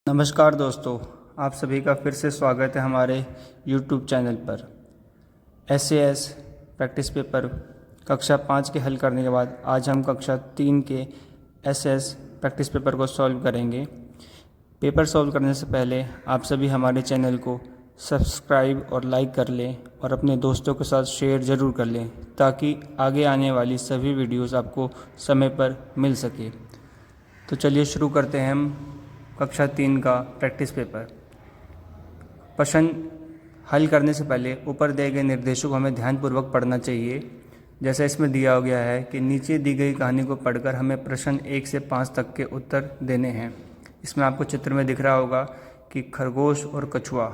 नमस्कार दोस्तों, आप सभी का फिर से स्वागत है हमारे YouTube चैनल पर। SAS प्रैक्टिस पेपर कक्षा 5 के हल करने के बाद आज हम कक्षा 3 के SS प्रैक्टिस पेपर को सॉल्व करेंगे। पेपर सॉल्व करने से पहले आप सभी हमारे चैनल को सब्सक्राइब और लाइक कर लें और अपने दोस्तों के साथ शेयर ज़रूर कर लें ताकि आगे आने वाली सभी वीडियोस आपको समय पर मिल सके। तो चलिए शुरू करते हैं हम कक्षा 3 का प्रैक्टिस पेपर। प्रश्न हल करने से पहले ऊपर दिए गए निर्देशों को हमें ध्यानपूर्वक पढ़ना चाहिए। जैसा इसमें दिया गया है कि नीचे दी गई कहानी को पढ़कर हमें प्रश्न 1 से 5 तक के उत्तर देने हैं। इसमें आपको चित्र में दिख रहा होगा कि खरगोश और कछुआ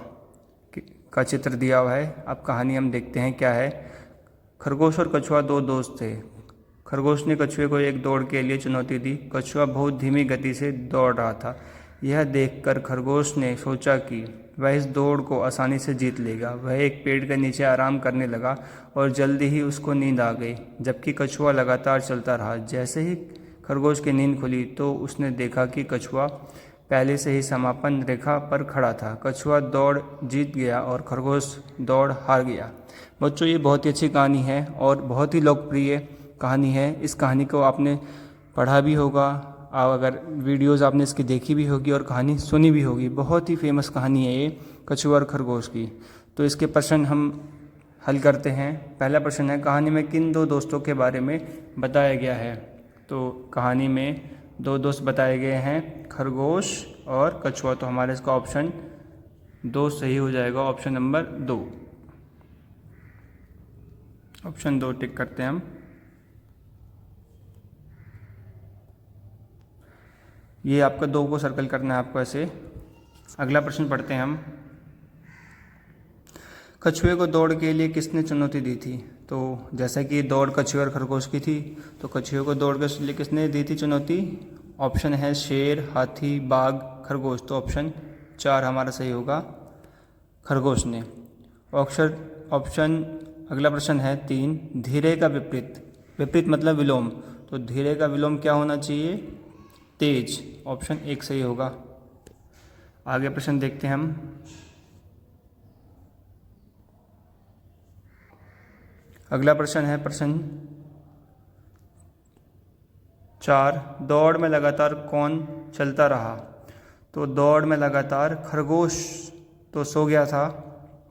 का चित्र दिया हुआ है। अब कहानी हम देखते हैं क्या है। खरगोश और कछुआ दो दोस्त थे। खरगोश ने कछुए को एक दौड़ के लिए चुनौती दी। कछुआ बहुत धीमी गति से दौड़ रहा था। यह देखकर खरगोश ने सोचा कि वह इस दौड़ को आसानी से जीत लेगा। वह एक पेड़ के नीचे आराम करने लगा और जल्दी ही उसको नींद आ गई, जबकि कछुआ लगातार चलता रहा। जैसे ही खरगोश की नींद खुली तो उसने देखा कि कछुआ पहले से ही समापन रेखा पर खड़ा था। कछुआ दौड़ जीत गया और खरगोश दौड़ हार गया। बच्चों, ये बहुत ही अच्छी कहानी है और बहुत ही लोकप्रिय कहानी है। इस कहानी को आपने पढ़ा भी होगा, अगर वीडियोस आपने इसकी देखी भी होगी और कहानी सुनी भी होगी। बहुत ही फेमस कहानी है ये कछुआ और खरगोश की। तो इसके प्रश्न हम हल करते हैं। पहला प्रश्न है, कहानी में किन दो दोस्तों के बारे में बताया गया है? तो कहानी में दो दोस्त बताए गए हैं, खरगोश और कछुआ। तो हमारे इसका ऑप्शन 2 सही हो जाएगा। ऑप्शन नंबर 2, ऑप्शन 2 टिक करते हैं हम। ये आपका 2 को सर्कल करना है आपको ऐसे। अगला प्रश्न पढ़ते हैं हम। कछुए को दौड़ के लिए किसने चुनौती दी थी? तो जैसा कि दौड़ कछुए और खरगोश की थी, तो कछुए को दौड़ के लिए किसने दी थी चुनौती? ऑप्शन है शेर, हाथी, बाघ, खरगोश। तो ऑप्शन 4 हमारा सही होगा, खरगोश ने। ऑप्शन अगला प्रश्न है 3, धीरे का विपरीत। विपरीत मतलब विलोम। तो धीरे का विलोम क्या होना चाहिए? तेज। ऑप्शन 1 सही होगा। आगे प्रश्न देखते हैं हम। अगला प्रश्न है प्रश्न 4, दौड़ में लगातार कौन चलता रहा? तो दौड़ में लगातार खरगोश तो सो गया था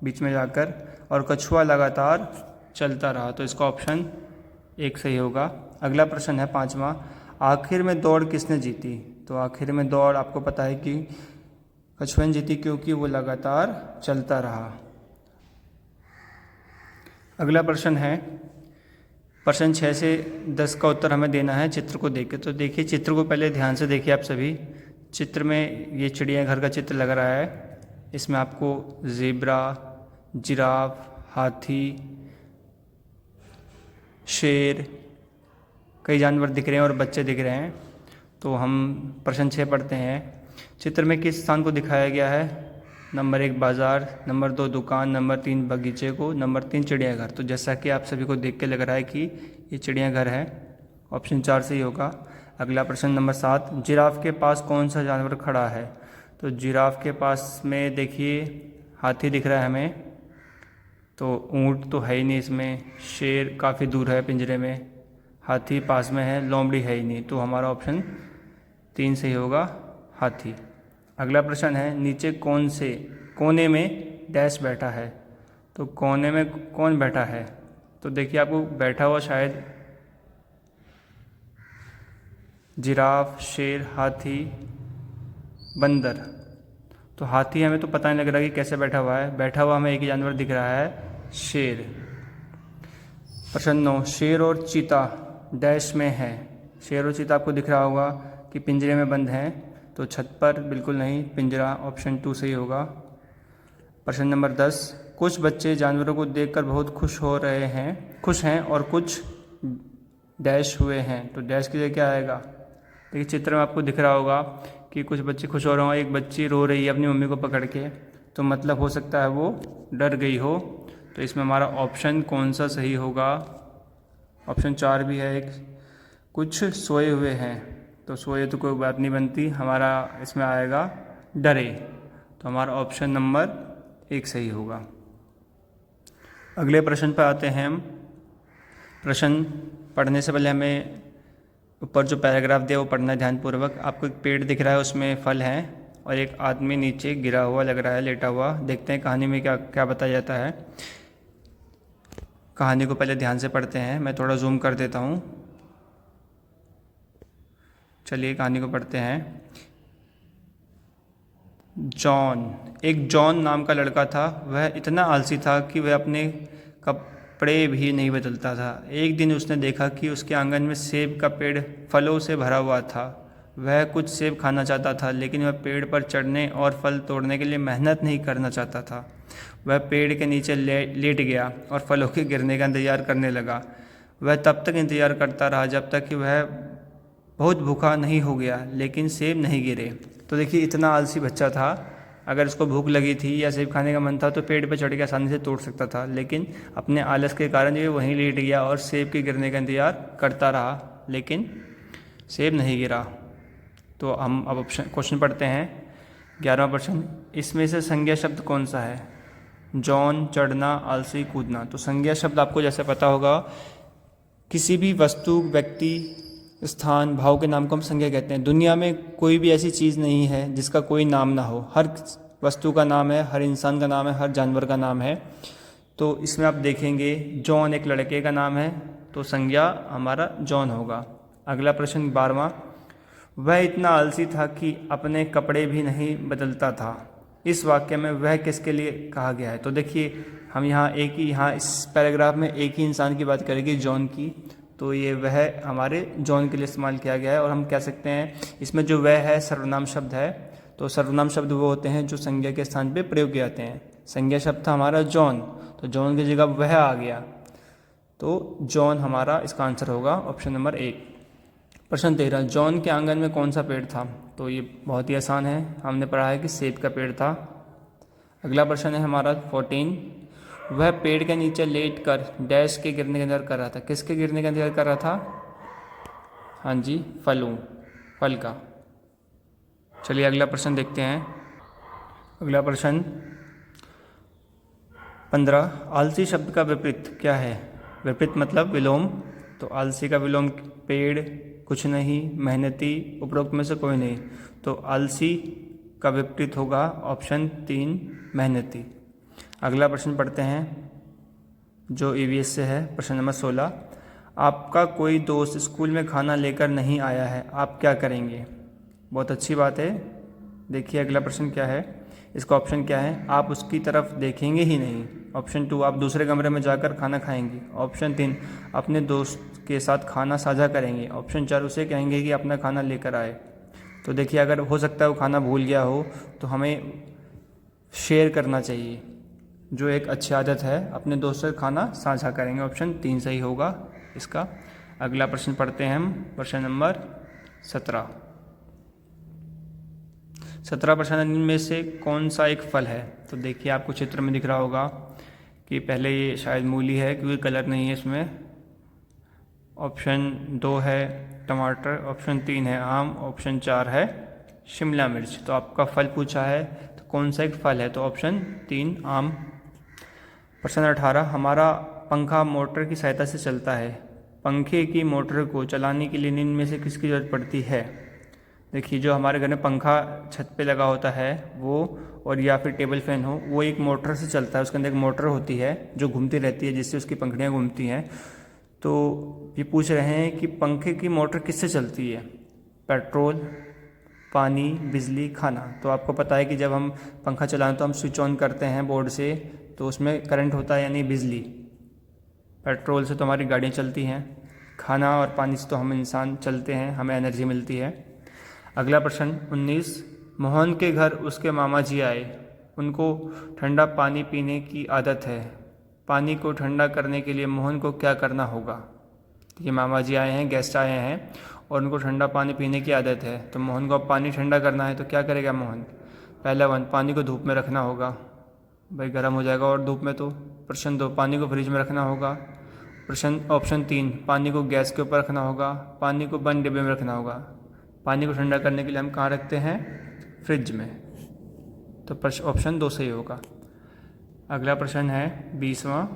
बीच में जाकर और कछुआ लगातार चलता रहा। तो इसका ऑप्शन 1 सही होगा। अगला प्रश्न है 5वां, आखिर में दौड़ किसने जीती? तो आखिर में दौड़ आपको पता है कि कछुए ने जीती क्योंकि वो लगातार चलता रहा। अगला प्रश्न है प्रश्न 6 से 10 का उत्तर हमें देना है चित्र को देख के। तो देखिए चित्र को पहले ध्यान से देखिए आप सभी। चित्र में ये चिड़ियाघर का चित्र लग रहा है। इसमें आपको ज़ेब्रा, जिराफ, हाथी, शेर, कई जानवर दिख रहे हैं और बच्चे दिख रहे हैं। तो हम प्रश्न 6 पढ़ते हैं। चित्र में किस स्थान को दिखाया गया है? नंबर 1 बाज़ार, नंबर 2 दुकान, नंबर 3 बगीचे को, नंबर 3 चिड़ियाघर। तो जैसा कि आप सभी को देख के लग रहा है कि ये चिड़ियाघर है। ऑप्शन 4 सही होगा। अगला प्रश्न नंबर 7, जिराफ के पास कौन सा जानवर खड़ा है? तो जिराफ के पास में देखिए हाथी दिख रहा है हमें। तो ऊँट तो है ही नहीं इसमें, शेर काफ़ी दूर है पिंजरे में, हाथी पास में है, लोमड़ी है ही नहीं। तो हमारा ऑप्शन 3 सही होगा, हाथी। अगला प्रश्न है, नीचे कौन से कोने में डैश बैठा है? तो कोने में कौन बैठा है? तो देखिए आपको बैठा हुआ शायद जिराफ, शेर, हाथी, बंदर। तो हाथी हमें तो पता नहीं लग रहा कि कैसे बैठा हुआ है। बैठा हुआ हमें एक ही जानवर दिख रहा है, शेर। प्रश्न 9, शेर और चीता डैश में है। शेर और चीता आपको दिख रहा होगा कि पिंजरे में बंद हैं। तो छत पर बिल्कुल नहीं, पिंजरा। ऑप्शन 2 सही होगा। प्रश्न नंबर 10, कुछ बच्चे जानवरों को देखकर बहुत खुश हैं और कुछ डैश हुए हैं। तो डैश की जगह क्या आएगा? देखिए चित्र में आपको दिख रहा होगा कि कुछ बच्चे खुश हो रहे हो, एक बच्ची रो रही है अपनी मम्मी को पकड़ के। तो मतलब हो सकता है वो डर गई हो। तो इसमें हमारा ऑप्शन कौन सा सही होगा? ऑप्शन 4 भी है एक, कुछ सोए हुए हैं। तो सोए तो कोई बात नहीं बनती, हमारा इसमें आएगा डरे। तो हमारा ऑप्शन नंबर 1 सही होगा। अगले प्रश्न पर आते हैं हम। प्रश्न पढ़ने से पहले हमें ऊपर जो पैराग्राफ दिया वो पढ़ना ध्यानपूर्वक। आपको एक पेड़ दिख रहा है, उसमें फल हैं और एक आदमी नीचे गिरा हुआ लग रहा है, लेटा हुआ। देखते हैं कहानी में क्या क्या बताया जाता है। कहानी को पहले ध्यान से पढ़ते हैं। मैं थोड़ा जूम कर देता हूँ। चलिए कहानी को पढ़ते हैं। एक जॉन नाम का लड़का था। वह इतना आलसी था कि वह अपने कपड़े भी नहीं बदलता था। एक दिन उसने देखा कि उसके आंगन में सेब का पेड़ फलों से भरा हुआ था। वह कुछ सेब खाना चाहता था, लेकिन वह पेड़ पर चढ़ने और फल तोड़ने के लिए मेहनत नहीं करना चाहता था। वह पेड़ के नीचे लेट गया और फलों के गिरने का इंतजार करने लगा। वह तब तक इंतजार करता रहा जब तक कि वह बहुत भूखा नहीं हो गया, लेकिन सेब नहीं गिरे। तो देखिए, इतना आलसी बच्चा था। अगर उसको भूख लगी थी या सेब खाने का मन था तो पेड़ पर चढ़ के आसानी से तोड़ सकता था, लेकिन अपने आलस के कारण ये वहीं लेट गया और सेब के गिरने का इंतजार करता रहा, लेकिन सेब नहीं गिरा। तो हम अब क्वेश्चन पढ़ते हैं। 11वां प्रश्न। इसमें से संज्ञा शब्द कौन सा है? जॉन, चढ़ना, आलसी, कूदना। तो संज्ञा शब्द आपको जैसे पता होगा, किसी भी वस्तु, व्यक्ति, स्थान, भाव के नाम को हम संज्ञा कहते हैं। दुनिया में कोई भी ऐसी चीज़ नहीं है जिसका कोई नाम ना हो। हर वस्तु का नाम है, हर इंसान का नाम है, हर जानवर का नाम है। तो इसमें आप देखेंगे जॉन एक लड़के का नाम है, तो संज्ञा हमारा जॉन होगा। अगला प्रश्न 12वां। वह इतना आलसी था कि अपने कपड़े भी नहीं बदलता था। इस वाक्य में वह किसके लिए कहा गया है? तो देखिए, हम यहाँ इस पैराग्राफ में एक ही इंसान की बात करेंगे, जॉन की। तो ये वह हमारे जॉन के लिए इस्तेमाल किया गया है। और हम कह सकते हैं इसमें जो वह है सर्वनाम शब्द है। तो सर्वनाम शब्द वो होते हैं जो संज्ञा के स्थान पे प्रयोग किए जाते हैं। संज्ञा शब्द था हमारा जॉन, तो जॉन की जगह वह आ गया, तो जॉन हमारा इसका आंसर होगा ऑप्शन नंबर 1। प्रश्न 13। जॉन के आंगन में कौन सा पेड़ था? तो ये बहुत ही आसान है, हमने पढ़ा है कि सेब का पेड़ था। अगला प्रश्न है हमारा 14। वह पेड़ के नीचे लेट कर डैश के गिरने का इंतजार कर रहा था। किसके गिरने का इंतजार कर रहा था? हाँ जी, फल का। चलिए अगला प्रश्न देखते हैं। अगला प्रश्न 15। आलसी शब्द का विपरीत क्या है? विपरीत मतलब विलोम। तो आलसी का विलोम पेड़, कुछ नहीं, मेहनती, उपरोक्त में से कोई नहीं। तो आलसी का विपरीत होगा ऑप्शन 3 मेहनती। अगला प्रश्न पढ़ते हैं जो ईवीएस से है। प्रश्न नंबर 16। आपका कोई दोस्त स्कूल में खाना लेकर नहीं आया है, आप क्या करेंगे? बहुत अच्छी बात है। देखिए अगला प्रश्न क्या है, इसका ऑप्शन क्या है? आप उसकी तरफ देखेंगे ही नहीं। ऑप्शन 2, आप दूसरे कमरे में जाकर खाना खाएंगे। ऑप्शन 3, अपने दोस्त के साथ खाना साझा करेंगे। ऑप्शन 4, उसे कहेंगे कि अपना खाना लेकर आए। तो देखिए, अगर हो सकता है वो खाना भूल गया हो तो हमें शेयर करना चाहिए, जो एक अच्छी आदत है। अपने दोस्त से खाना साझा करेंगे। ऑप्शन 3 सही होगा इसका। अगला प्रश्न पढ़ते हैं हम। प्रश्न नंबर 17। 17 प्रश्न में से कौन सा एक फल है? तो देखिए, आपको चित्र में दिख रहा होगा कि पहले ये शायद मूली है, क्योंकि कलर नहीं है इसमें। ऑप्शन 2 है टमाटर, ऑप्शन 3 है आम, ऑप्शन 4 है शिमला मिर्च। तो आपका फल पूछा है तो कौन सा एक फल है? तो ऑप्शन 3 आम। प्रश्न 18। हमारा पंखा मोटर की सहायता से चलता है। पंखे की मोटर को चलाने के लिए निम्न में से किसकी ज़रूरत पड़ती है? देखिए, जो हमारे घर में पंखा छत पे लगा होता है वो, और या फिर टेबल फैन हो, वो एक मोटर से चलता है। उसके अंदर एक मोटर होती है जो घूमती रहती है, जिससे उसकी पंखड़ियाँ घूमती हैं। तो ये पूछ रहे हैं कि पंखे की मोटर किससे चलती है? पेट्रोल, पानी, बिजली, खाना। तो आपको पता है कि जब हम पंखा चलाएं तो हम स्विच ऑन करते हैं बोर्ड से, तो उसमें करंट होता है, यानी बिजली। पेट्रोल से तो हमारी गाड़ियाँ चलती हैं, खाना और पानी से तो हम इंसान चलते हैं, हमें एनर्जी मिलती है। अगला प्रश्न 19। मोहन के घर उसके मामा जी आए। उनको ठंडा पानी पीने की आदत है। पानी को ठंडा करने के लिए मोहन को क्या करना होगा? ये मामा जी आए हैं, गेस्ट आए हैं और उनको ठंडा पानी पीने की आदत है। तो मोहन को अब पानी ठंडा करना है तो क्या करेगा मोहन? पहला 1, पानी को धूप में रखना होगा, भाई गर्म हो जाएगा और धूप में तो। प्रश्न 2, पानी को फ्रिज में रखना होगा। ऑप्शन 3, पानी को गैस के ऊपर रखना होगा। पानी को बंद डिब्बे में रखना होगा। पानी को ठंडा करने के लिए हम कहाँ रखते हैं? फ्रिज में। तो ऑप्शन 2 सही होगा। अगला प्रश्न है 20वां।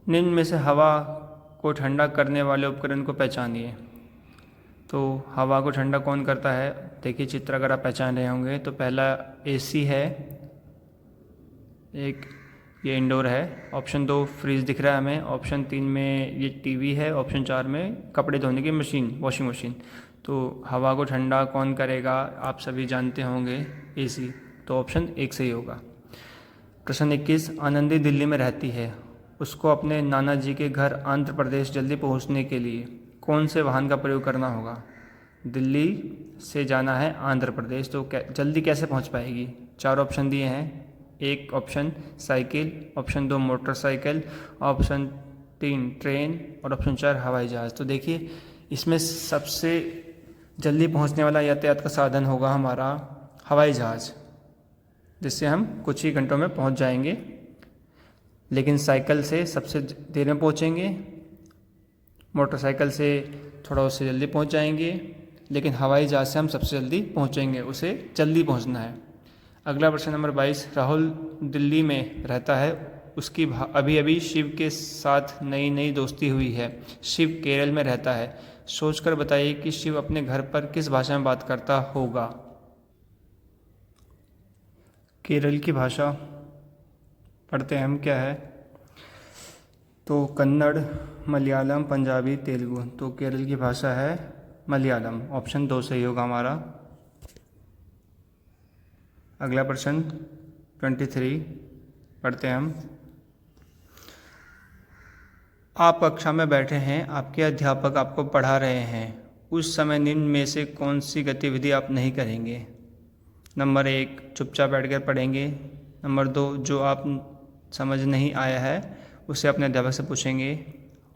निम्न में से हवा को ठंडा करने वाले उपकरण को पहचानिए। तो हवा को ठंडा कौन करता है? देखिए चित्र अगर आप पहचान रहे होंगे तो पहला एसी है, एक ये इंडोर है। ऑप्शन 2 फ्रिज दिख रहा है हमें। ऑप्शन 3 में ये टीवी है। ऑप्शन 4 में कपड़े धोने की मशीन, वॉशिंग मशीन। तो हवा को ठंडा कौन करेगा? आप सभी जानते होंगे, एसी। तो ऑप्शन 1 सही होगा। प्रश्न 21। आनंदी दिल्ली में रहती है, उसको अपने नाना जी के घर आंध्र प्रदेश जल्दी पहुंचने के लिए कौन से वाहन का प्रयोग करना होगा? दिल्ली से जाना है आंध्र प्रदेश, तो जल्दी कैसे पहुंच पाएगी? 4 ऑप्शन दिए हैं। 1 option cycle, option 2 motorcycle, option 3 train और ऑप्शन 4 हवाई जहाज़। तो देखिए इसमें सबसे जल्दी पहुंचने वाला यातायात का साधन होगा हमारा हवाई जहाज़, जिससे हम कुछ ही घंटों में पहुंच जाएंगे। लेकिन साइकिल से सबसे देर में पहुंचेंगे, मोटरसाइकिल से थोड़ा उससे जल्दी पहुंच जाएंगे, लेकिन हवाई जहाज़ से हम सबसे जल्दी पहुंचेंगे, उसे जल्दी पहुंचना है। अगला प्रश्न नंबर 22। राहुल दिल्ली में रहता है, उसकी अभी अभी शिव के साथ नई नई दोस्ती हुई है। शिव केरल में रहता है, सोचकर बताइए कि शिव अपने घर पर किस भाषा में बात करता होगा? केरल की भाषा पढ़ते हैं हम, क्या है? तो कन्नड़, मलयालम, पंजाबी, तेलुगु। तो केरल की भाषा है मलयालम। ऑप्शन 2 सही होगा हमारा। अगला प्रश्न 23 पढ़ते हैं हम। आप कक्षा में बैठे हैं, आपके अध्यापक आपको पढ़ा रहे हैं, उस समय निम्न में से कौन सी गतिविधि आप नहीं करेंगे? नंबर 1 चुपचाप बैठकर पढ़ेंगे। नंबर 2 जो आप समझ नहीं आया है उसे अपने अध्यापक से पूछेंगे।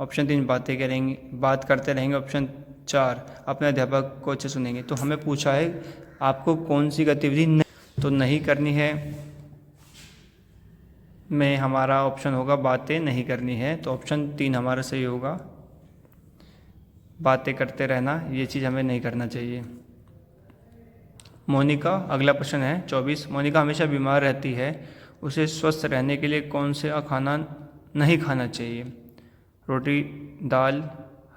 ऑप्शन 3 बात करते रहेंगे। ऑप्शन 4 अपने अध्यापक को अच्छे सुनेंगे। तो हमें पूछा है आपको कौन सी गतिविधि नहीं करनी है, में हमारा ऑप्शन होगा बातें नहीं करनी है। तो ऑप्शन 3 हमारा सही होगा, बातें करते रहना, ये चीज़ हमें नहीं करना चाहिए। मोनिका, अगला प्रश्न है 24। मोनिका हमेशा बीमार रहती है, उसे स्वस्थ रहने के लिए कौन से खाना नहीं खाना चाहिए? रोटी, दाल,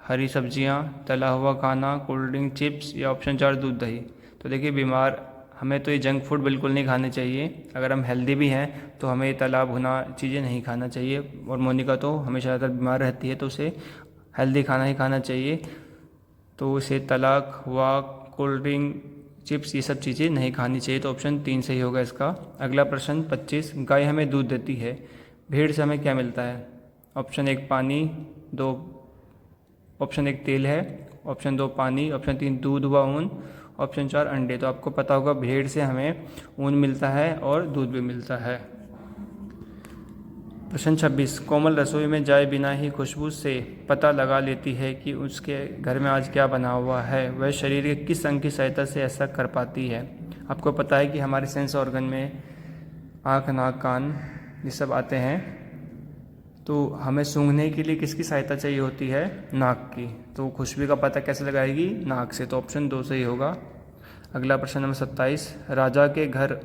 हरी सब्जियां, तला हुआ खाना, कोल्ड ड्रिंक, चिप्स या ऑप्शन 4 दूध दही। तो देखिए बीमार हमें तो ये जंक फूड बिल्कुल नहीं खाने चाहिए। अगर हम हेल्दी भी हैं तो हमें ये तला भुना चीज़ें नहीं खाना चाहिए। और मोनिका तो हमेशा ज़्यादातर बीमार रहती है, तो उसे हेल्दी खाना ही खाना चाहिए। तो उसे तला हुआ, कोल्ड ड्रिंक, चिप्स, ये सब चीज़ें नहीं खानी चाहिए। तो ऑप्शन 3 सही होगा इसका। अगला प्रश्न 25। गाय हमें दूध देती है, भेड़ से हमें क्या मिलता है? ऑप्शन 1 पानी, 2 ऑप्शन 1 तेल है, ऑप्शन 2 पानी, ऑप्शन 3 दूध व ऊन, ऑप्शन 4 अंडे। तो आपको पता होगा भेड़ से हमें ऊन मिलता है और दूध भी मिलता है। प्रश्न 26। कोमल रसोई में जाए बिना ही खुशबू से पता लगा लेती है कि उसके घर में आज क्या बना हुआ है। वह शरीर के किस अंग की सहायता से ऐसा कर पाती है? आपको पता है कि हमारे सेंस ऑर्गन में आँख, नाक, कान ये सब आते हैं। तो हमें सूंघने के लिए किसकी सहायता चाहिए होती है? नाक की। तो खुशबू का पता कैसे लगाएगी? नाक से। तो ऑप्शन 2 सही होगा। अगला प्रश्न नंबर 27। राजा के घर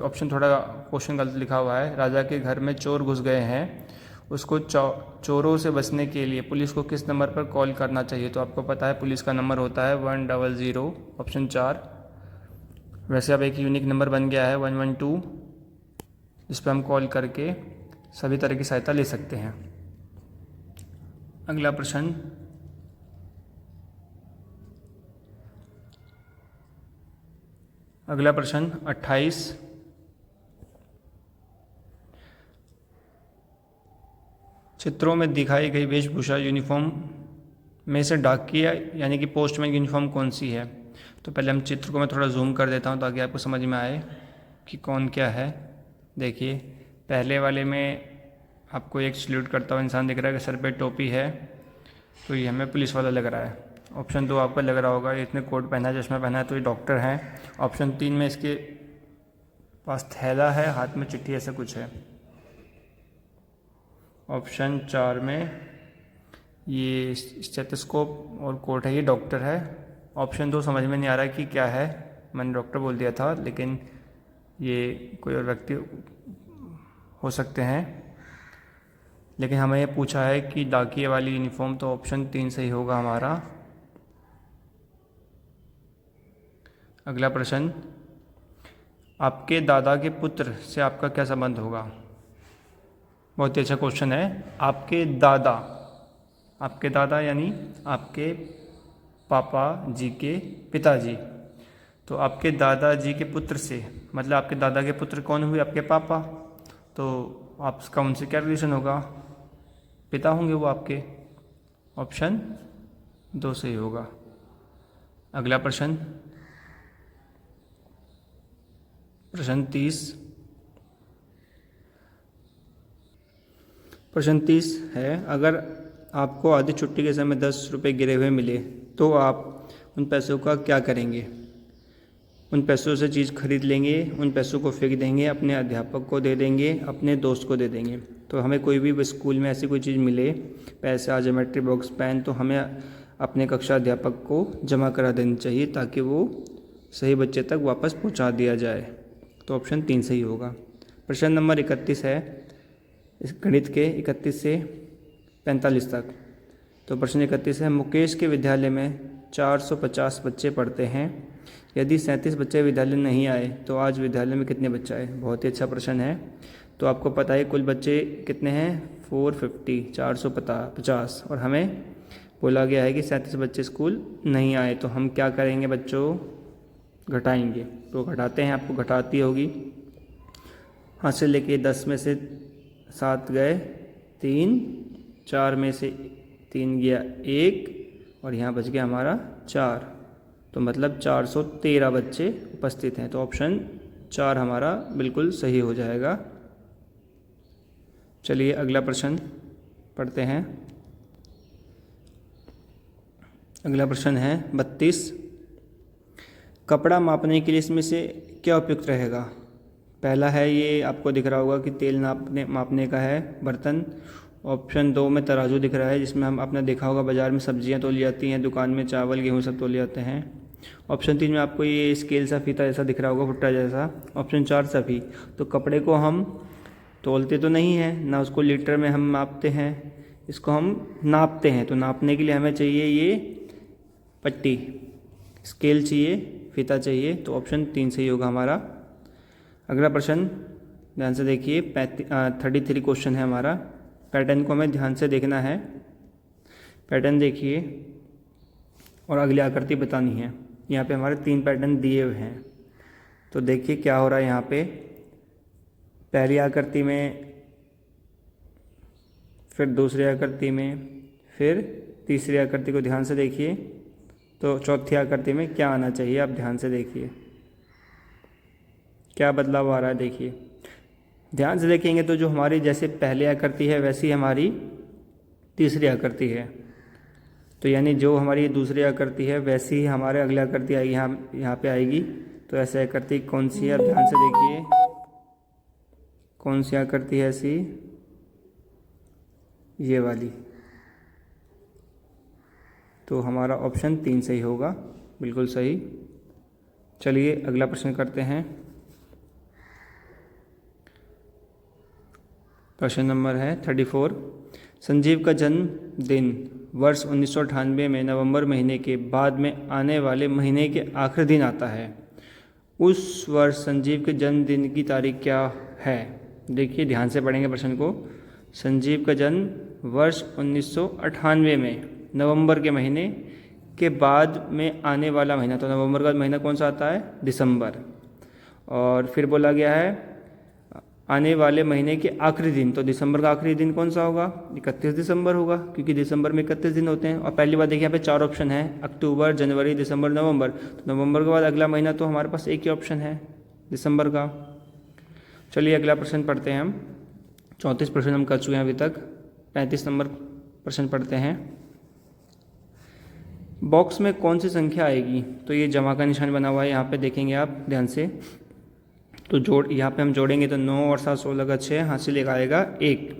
ऑप्शन थोड़ा क्वेश्चन गलत लिखा हुआ है। राजा के घर में चोर घुस गए हैं, उसको चोरों से बचने के लिए पुलिस को किस नंबर पर कॉल करना चाहिए? तो आपको पता है पुलिस का नंबर होता है 100। ऑप्शन 4। वैसे अब एक यूनिक नंबर बन गया है 112, जिस पर हम कॉल करके सभी तरह की सहायता ले सकते हैं। अगला प्रश्न अगला प्रश्न 28। चित्रों में दिखाई गई वेशभूषा यूनिफॉर्म में से डाकिया यानी कि पोस्टमैन यूनिफॉर्म कौन सी है? तो पहले हम चित्र को मैं थोड़ा जूम कर देता हूँ ताकि आपको समझ में आए कि कौन क्या है। देखिए पहले वाले में आपको एक सल्यूट करता हुआ इंसान दिख रहा है कि सर पे टोपी है, तो ये हमें पुलिस वाला लग रहा है। ऑप्शन 2 आपको लग रहा होगा ये इसने कोट पहना है, चश्मा पहना है, तो ये डॉक्टर हैं। ऑप्शन 3 में इसके पास थैला है, हाथ में चिट्ठी ऐसा कुछ है। ऑप्शन 4 में ये स्टेथोस्कोप और कोट है, ये डॉक्टर है। ऑप्शन 2 समझ में नहीं आ रहा है कि क्या है, मैंने डॉक्टर बोल दिया था, लेकिन ये कोई और व्यक्ति हो सकते हैं। लेकिन हमें ये पूछा है कि डाकिये वाली यूनिफॉर्म, तो ऑप्शन 3 सही होगा हमारा। अगला प्रश्न, आपके दादा के पुत्र से आपका क्या संबंध होगा? बहुत ही अच्छा क्वेश्चन है। आपके दादा यानी आपके पापा जी के पिताजी। तो आपके दादाजी के पुत्र से मतलब आपके दादा के पुत्र कौन हुए? आपके पापा। तो आपका उनसे क्या रिलेशन होगा? पिता होंगे वो आपके। ऑप्शन 2 सही होगा। अगला प्रश्न, प्रश्न 30 है, अगर आपको आधी छुट्टी के समय 10 रुपये गिरे हुए मिले तो आप उन पैसों का क्या करेंगे? उन पैसों से चीज़ खरीद लेंगे, उन पैसों को फेंक देंगे, अपने अध्यापक को दे देंगे, अपने दोस्त को दे देंगे। तो हमें कोई भी स्कूल में ऐसी कोई चीज़ मिले, पैसा, ज्योमेट्री बॉक्स, पेन, तो हमें अपने कक्षा अध्यापक को जमा करा देनी चाहिए ताकि वो सही बच्चे तक वापस पहुंचा दिया जाए। तो ऑप्शन 3 सही होगा। प्रश्न नंबर 31 है इस गणित के, 31 से 45 तक। तो प्रश्न 31 है, मुकेश के विद्यालय में 450 बच्चे पढ़ते हैं। यदि 37 बच्चे विद्यालय नहीं आए तो आज विद्यालय में कितने बच्चे आए? बहुत ही अच्छा प्रश्न है। तो आपको पता है कुल बच्चे कितने हैं? 450 और हमें बोला गया है कि 37 बच्चे स्कूल नहीं आए। तो हम क्या करेंगे बच्चों? घटाएंगे। तो घटाते हैं, आपको घटाती होगी। हाथ से लेके 10 में से 7 गए 3, 4 में से 3 गया 1 और यहाँ बच गया हमारा 4। तो मतलब 413 बच्चे उपस्थित हैं। तो ऑप्शन 4 हमारा बिल्कुल सही हो जाएगा। चलिए अगला प्रश्न पढ़ते हैं। अगला प्रश्न है 32, कपड़ा मापने के लिए इसमें से क्या उपयुक्त रहेगा? पहला है, ये आपको दिख रहा होगा कि तेल मापने का है बर्तन। ऑप्शन 2 में तराजू दिख रहा है, जिसमें हम आपने देखा होगा बाज़ार में सब्जियां तोली जाती हैं, दुकान में चावल गेहूं सब तोले जाते हैं। ऑप्शन 3 में आपको ये स्केल सा फीता जैसा दिख रहा होगा, भुट्टा जैसा। ऑप्शन 4 सभी। तो कपड़े को हम तोलते तो नहीं हैं, ना उसको लीटर में हम मापते हैं, इसको हम नापते हैं। तो नापने के लिए हमें चाहिए ये पट्टी, स्केल चाहिए, फीता चाहिए। तो ऑप्शन 3 सही होगा हमारा। अगला प्रश्न ध्यान से देखिए, 33 क्वेश्चन है हमारा। पैटर्न को हमें ध्यान से देखना है। पैटर्न देखिए और अगली आकृति बतानी है। यहाँ पे हमारे 3 पैटर्न दिए हुए हैं। तो देखिए क्या हो रहा है यहाँ पे। पहली आकृति में, फिर दूसरी आकृति में, फिर तीसरी आकृति को ध्यान से देखिए। तो चौथी आकृति में क्या आना चाहिए, आप ध्यान से देखिए क्या बदलाव आ रहा है। देखिए ध्यान से देखेंगे तो जो हमारी जैसे पहली आकृति है वैसी हमारी तीसरी आकृति है। तो यानी जो हमारी दूसरी आकृति है वैसी ही हमारे अगली आकृति आएगी, यहाँ पे आएगी। तो ऐसी आकृति कौन सी है, आप ध्यान से देखिए कौन सी आकृति है ऐसी, ये वाली। तो हमारा ऑप्शन 3 सही होगा, बिल्कुल सही। चलिए अगला प्रश्न करते हैं। प्रश्न नंबर है 34, संजीव का जन्म दिन वर्ष 1998 में नवंबर महीने के बाद में आने वाले महीने के आखिरी दिन आता है। उस वर्ष संजीव के जन्मदिन की तारीख क्या है? देखिए ध्यान से पढ़ेंगे प्रश्न को। संजीव का जन्म वर्ष 1998 में नवंबर के महीने के बाद में आने वाला महीना। तो नवंबर का महीना कौन सा आता है? दिसंबर। और फिर बोला गया है आने वाले महीने के आखिरी दिन। तो दिसंबर का आखिरी दिन कौन सा होगा? 31 दिसंबर होगा, क्योंकि दिसंबर में 31 दिन होते हैं। और पहली बात देखिए यहाँ पे 4 ऑप्शन है, अक्टूबर, जनवरी, दिसंबर, नवंबर। तो नवंबर के बाद अगला महीना तो हमारे पास एक ही ऑप्शन है, दिसंबर का। चलिए अगला प्रश्न पढ़ते हैं हम। 34 प्रश्न हम कर चुके हैं अभी तक। 35 नंबर प्रश्न पढ़ते हैं। बॉक्स में कौन सी संख्या आएगी? तो ये जमा का निशान बना हुआ है, यहाँ पे देखेंगे आप ध्यान से। तो यहाँ पे हम जोड़ेंगे तो 9 और 7 16 का 6, हाथ से लेकर आएगा 1।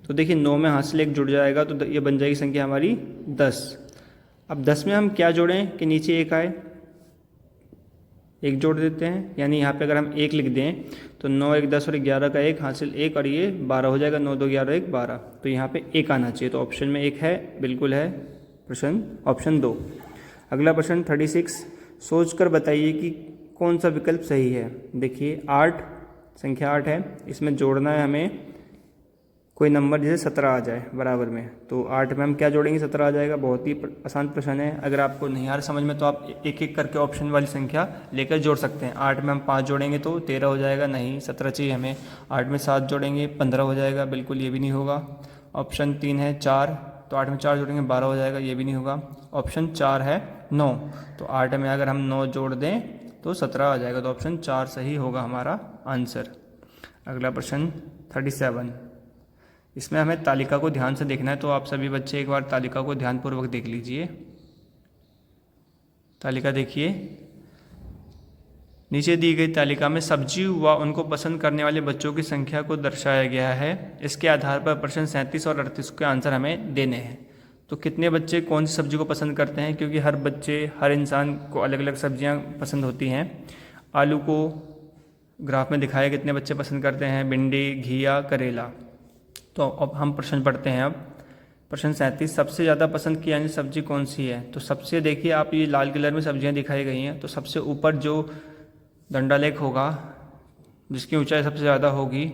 तो देखिए 9 में हासिल 1 जुड़ जाएगा तो ये बन जाएगी संख्या हमारी 10। अब 10 में हम क्या जोड़ें कि नीचे 1 आए, 1 जोड़ देते हैं, यानी यहाँ पे अगर हम 1 लिख दें तो 9 1 10 और 11 का 1 हासिल 1 और ये 12 हो जाएगा, 9 2 11 1 12। तो यहाँ पे 1 आना चाहिए, तो ऑप्शन में 1 है, बिल्कुल है प्रश्न ऑप्शन 2। अगला प्रश्न 36, सोचकर बताइए कि कौन सा विकल्प सही है। देखिए 8, संख्या 8 है, इसमें जोड़ना है हमें कोई नंबर जैसे 17 आ जाए बराबर में, तो 8 में हम क्या जोड़ेंगे, 17 आ जाएगा। बहुत ही आसान प्रश्न है, अगर आपको नहीं आ रहा समझ में तो आप एक एक करके ऑप्शन वाली संख्या लेकर जोड़ सकते हैं। 8 में हम 5 जोड़ेंगे तो 13 हो जाएगा, नहीं 17 चाहिए हमें। 8 में 7 जोड़ेंगे 15 हो जाएगा, बिल्कुल ये भी नहीं होगा। ऑप्शन 3 है 4, तो 8 में 4 जोड़ेंगे 12 हो जाएगा, ये भी नहीं होगा। ऑप्शन 4 है 9, तो 8 में अगर हम 9 जोड़ दें तो 17 आ जाएगा, तो ऑप्शन 4 सही होगा हमारा आंसर। अगला प्रश्न 37, इसमें हमें तालिका को ध्यान से देखना है, तो आप सभी बच्चे एक बार तालिका को ध्यानपूर्वक देख लीजिए। तालिका देखिए, नीचे दी गई तालिका में सब्जी व उनको पसंद करने वाले बच्चों की संख्या को दर्शाया गया है। इसके आधार पर प्रश्न 37 और 38 के आंसर हमें देने हैं। तो कितने बच्चे कौन सी सब्जी को पसंद करते हैं, क्योंकि हर बच्चे हर इंसान को अलग अलग सब्जियां पसंद होती हैं। आलू को ग्राफ में दिखाया कितने बच्चे पसंद करते हैं, भिंडी, घिया, करेला। तो अब हम प्रश्न पढ़ते हैं। अब प्रश्न 37, सबसे ज़्यादा पसंद की जाने सब्जी कौन सी है। तो सबसे देखिए आप ये लाल कलर में सब्जियां दिखाई गई हैं, तो सबसे ऊपर जो दंडालेख होगा जिसकी ऊंचाई सबसे ज़्यादा होगी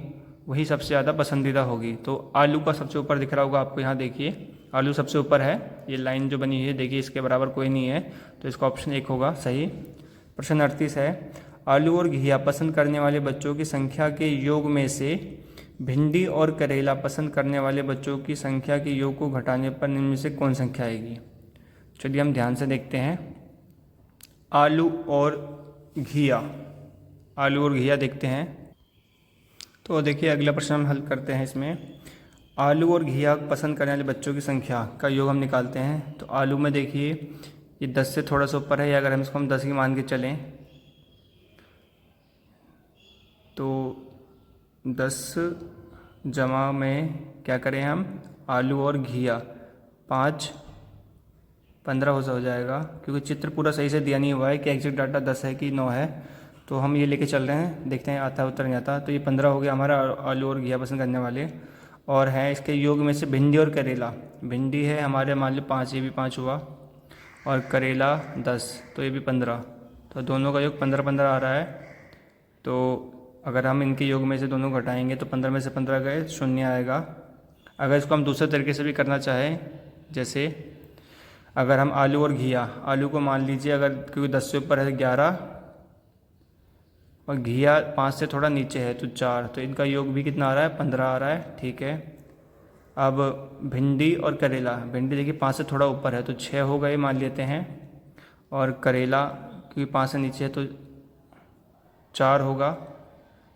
वही सबसे ज़्यादा पसंदीदा होगी। तो आलू का सबसे ऊपर दिख रहा होगा आपको, यहाँ देखिए आलू सबसे ऊपर है, ये लाइन जो बनी है देखिए इसके बराबर कोई नहीं है, तो इसका ऑप्शन 1 होगा सही। प्रश्न 38 है, आलू और घिया पसंद करने वाले बच्चों की संख्या के योग में से भिंडी और करेला पसंद करने वाले बच्चों की संख्या के योग को घटाने पर निम्न में से कौन संख्या आएगी। चलिए हम ध्यान से देखते हैं। आलू और घिया, आलू और घिया देखते हैं। तो देखिए अगला प्रश्न हम हल करते हैं। इसमें आलू और घिया पसंद करने वाले बच्चों की संख्या का योग हम निकालते हैं। तो आलू में देखिए ये 10 से थोड़ा सा ऊपर है, या अगर हम इसको 10 की मान के चलें तो 10 जमा में क्या करें हम, आलू और घिया 5 15 हो जाएगा, क्योंकि चित्र पूरा सही से दिया नहीं हुआ है कि एग्जैक्ट डाटा 10 है कि 9 है। तो हम ये लेके चल रहे हैं, देखते हैं आता है उत्तर नहीं आता। तो ये 15 हो गया हमारा आलू और घिया पसंद करने वाले। और है इसके योग में से भिंडी और करेला। भिंडी है हमारे मान लो 5, ये भी 5 हुआ, और करेला 10, तो ये भी 15। तो दोनों का योग 15 आ रहा है। तो अगर हम इनके योग में से दोनों घटाएंगे तो 15 में से 15 गए, 0 आएगा। अगर इसको हम दूसरे तरीके से भी करना चाहें, जैसे अगर हम आलू और घिया, आलू को मान लीजिए अगर क्योंकि 10 से ऊपर है 11 और घिया 5 से थोड़ा नीचे है तो 4, तो इनका योग भी कितना आ रहा है, 15 आ रहा है, ठीक है। अब भिंडी और करेला, भिंडी देखिए 5 से थोड़ा ऊपर है तो 6 हो गए मान लेते हैं, और करेला क्योंकि 5 से नीचे है तो 4 होगा,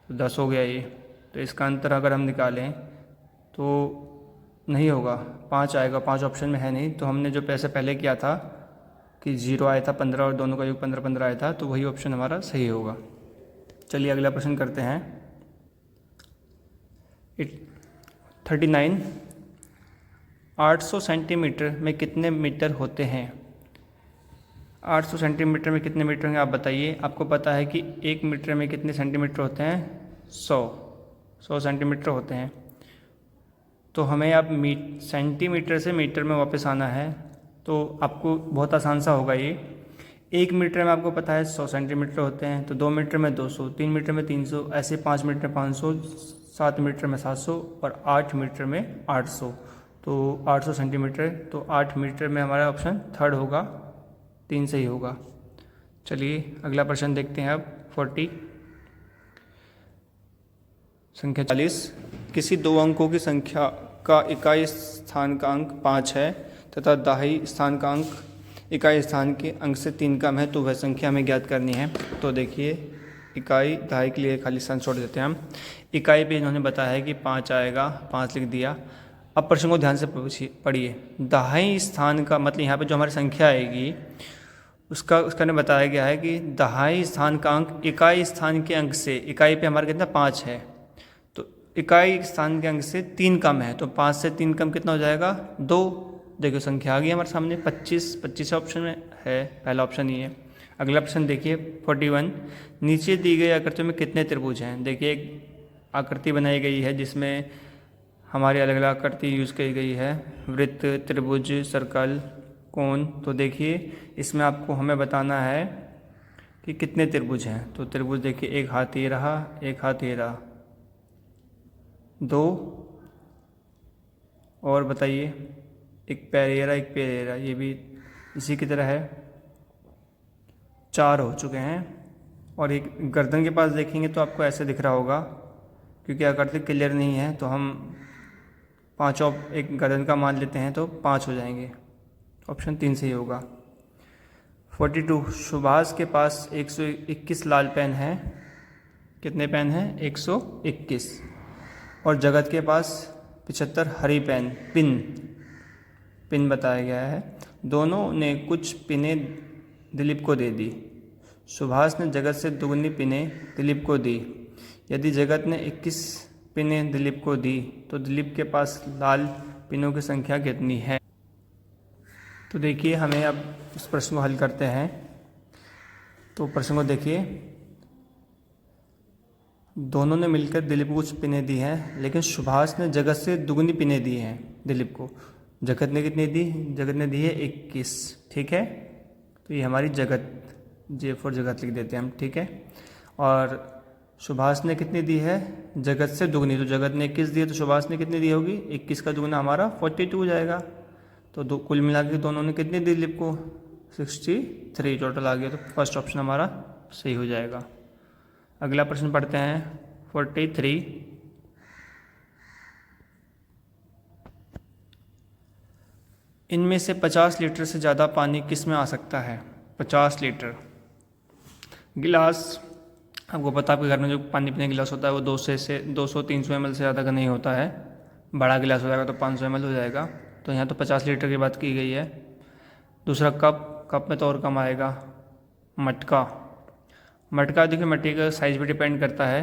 तो 10 हो गया ये। तो इसका अंतर अगर हम निकालें तो नहीं होगा, 5 आएगा, 5 ऑप्शन में है नहीं। तो हमने जो पैसे पहले किया था कि 0 आया था 15 और दोनों का योग 15 आया था, तो वही ऑप्शन हमारा सही होगा। चलिए अगला प्रश्न करते हैं। 39, 800 सेंटीमीटर में कितने मीटर होते हैं। 800 सेंटीमीटर में कितने मीटर होंगे आप बताइए। आपको पता है कि 1 मीटर में कितने सेंटीमीटर होते हैं, 100 सेंटीमीटर होते हैं। तो हमें अब सेंटीमीटर से मीटर में वापस आना है, तो आपको बहुत आसान सा होगा ये। 1 मीटर में आपको पता है 100 सेंटीमीटर होते हैं, तो 2 मीटर में 200, 3 मीटर में 300, ऐसे 5 मीटर में 500, 7 मीटर में 700 और 8 मीटर में 800। तो 800 सेंटीमीटर, तो 8 मीटर में हमारा ऑप्शन 3rd होगा, 3 सही होगा। चलिए अगला प्रश्न देखते हैं अब। 40, संख्या 40, किसी 2 अंकों की संख्या का इकाई स्थानांक 5 है तथा दाहिनी स्थान का अंक इकाई स्थान के अंक से 3 कम है, तो वह संख्या हमें ज्ञात करनी है। तो देखिए इकाई दाई के लिए खाली स्थान छोड़ देते हैं हम। इकाई पे इन्होंने बताया है कि 5 आएगा, 5 लिख दिया। अब प्रश्न को ध्यान से पढ़िए। दाहिनी स्थान का मतलब यहाँ पे जो हमारी संख्या आएगी उसका ने बताया गया है कि दाहिनी स्थान का अंक इकाई स्थान के अंक से, इकाई पे हमारा कितना 5 है, तो इकाई स्थान के अंक से 3 कम है, तो 5 से 3 कम कितना हो जाएगा? 2। देखिए संख्या आ गई हमारे सामने 25। 25 ऑप्शन में है, पहला ऑप्शन ये है। अगला प्रश्न देखिए 41, नीचे दी गई आकृति में कितने त्रिभुज हैं? देखिए एक आकृति बनाई गई है जिसमें हमारी अलग अलग आकृति यूज़ की गई है, वृत्त, त्रिभुज, सर्कल, कोण। तो देखिए इसमें आपको हमें बताना है कि कितने त्रिभुज हैं। तो त्रिभुज देखिए, एक हाथ ये रहा, एक हाथ ये रहा, 2, और बताइए एक पैर ये रहा, एक पैर ये रहा, ये भी इसी की तरह है, 4 हो चुके हैं। और एक गर्दन के पास देखेंगे तो आपको ऐसे दिख रहा होगा, क्योंकि आकृति क्लियर नहीं है तो हम 5 एक गर्दन का मान लेते हैं तो 5 हो जाएंगे। ऑप्शन 3 सही होगा। 42, सुभाष के पास 121 लाल पेन है। कितने पेन हैं? 121। और जगत के पास 75 हरी पिन बताया गया है। दोनों ने कुछ पिनें दिलीप को दे दी। सुभाष ने जगत से दुगनी पिनें दिलीप को दी। यदि जगत ने 21 पिनें दिलीप को दी तो दिलीप के पास लाल पिनों की संख्या कितनी है? तो देखिए हमें अब इस प्रश्न को हल करते हैं। तो प्रश्न को देखिए, दोनों ने मिलकर दिलीप को कुछ पिनें दी हैं, लेकिन सुभाष ने जगत से दुगनी पिनें दी हैं दिलीप को। जगत ने कितनी दी? जगत ने दी है 21, ठीक है। तो ये हमारी जगत, J for जगत लिख देते हैं हम, ठीक है। और सुभाष ने कितनी दी है? जगत से दुगनी। तो जगत ने 21 दी है तो सुभाष ने कितनी दी होगी? 21 का दुगना हमारा 42 हो जाएगा। तो कुल मिला के दोनों ने कितनी दी दिलीप को? 63 टोटल आ गया। तो फर्स्ट ऑप्शन हमारा सही हो जाएगा। अगला प्रश्न पढ़ते हैं 43, इनमें से 50 लीटर से ज़्यादा पानी किस में आ सकता है? 50 लीटर। गिलास, आपको पता है आपके घर में जो पानी पीने गिलास होता है वो 200-300 ml से ज़्यादा का नहीं होता है। बड़ा गिलास हो जाएगा तो 500 ml हो जाएगा। तो यहाँ तो 50 लीटर की बात की गई है। दूसरा कप में तो और कम आएगा। मटका देखिए, मटके का साइज़ भी डिपेंड करता है।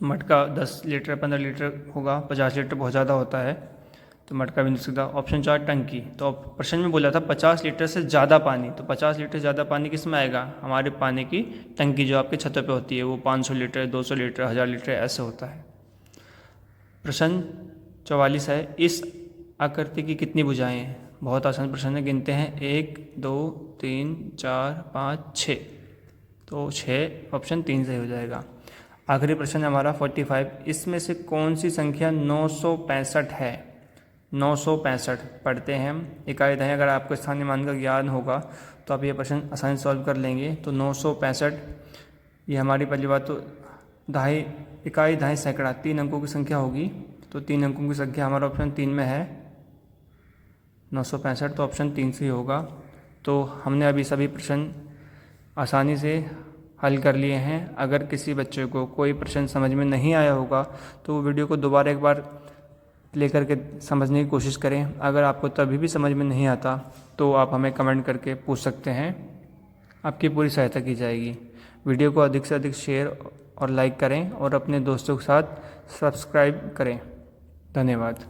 मटका 10 लीटर 15 लीटर होगा, 50 लीटर बहुत ज़्यादा होता है तो मटका भी नहीं सकता। ऑप्शन 4 टंकी। तो प्रश्न में बोला था 50 लीटर से ज़्यादा पानी, तो 50 लीटर से ज़्यादा पानी किस में आएगा? हमारे पानी की टंकी जो आपके छतों पे होती है वो 500 लीटर 200 लीटर 1000 लीटर ऐसे होता है। प्रश्न 44 है, इस आकृति की कितनी भुजाएं हैं? बहुत आसान प्रश्न है, गिनते हैं 1 2 3 4 5 6। तो 6, ऑप्शन 3 सही हो जाएगा। आखिरी प्रश्न हमारा 45, इसमें से कौन सी संख्या 965 है? 965 पढ़ते हैं हम। इकाई दहाई, अगर आपको स्थानीय मान का ज्ञान होगा तो आप ये प्रश्न आसानी से सॉल्व कर लेंगे। तो 965, ये हमारी पहली बात तो दहाई, इकाई दहाई सैकड़ा 3 अंकों की संख्या होगी। तो 3 अंकों की संख्या हमारा ऑप्शन 3 में है 965, तो ऑप्शन 3 से ही होगा। तो हमने अभी सभी प्रश्न आसानी से हल कर लिए हैं। अगर किसी बच्चे को कोई प्रश्न समझ में नहीं आया होगा तो वो वीडियो को दोबारा एक बार प्ले करके समझने की कोशिश करें। अगर आपको तभी भी समझ में नहीं आता तो आप हमें कमेंट करके पूछ सकते हैं, आपकी पूरी सहायता की जाएगी। वीडियो को अधिक से अधिक शेयर और लाइक करें और अपने दोस्तों के साथ सब्सक्राइब करें। धन्यवाद।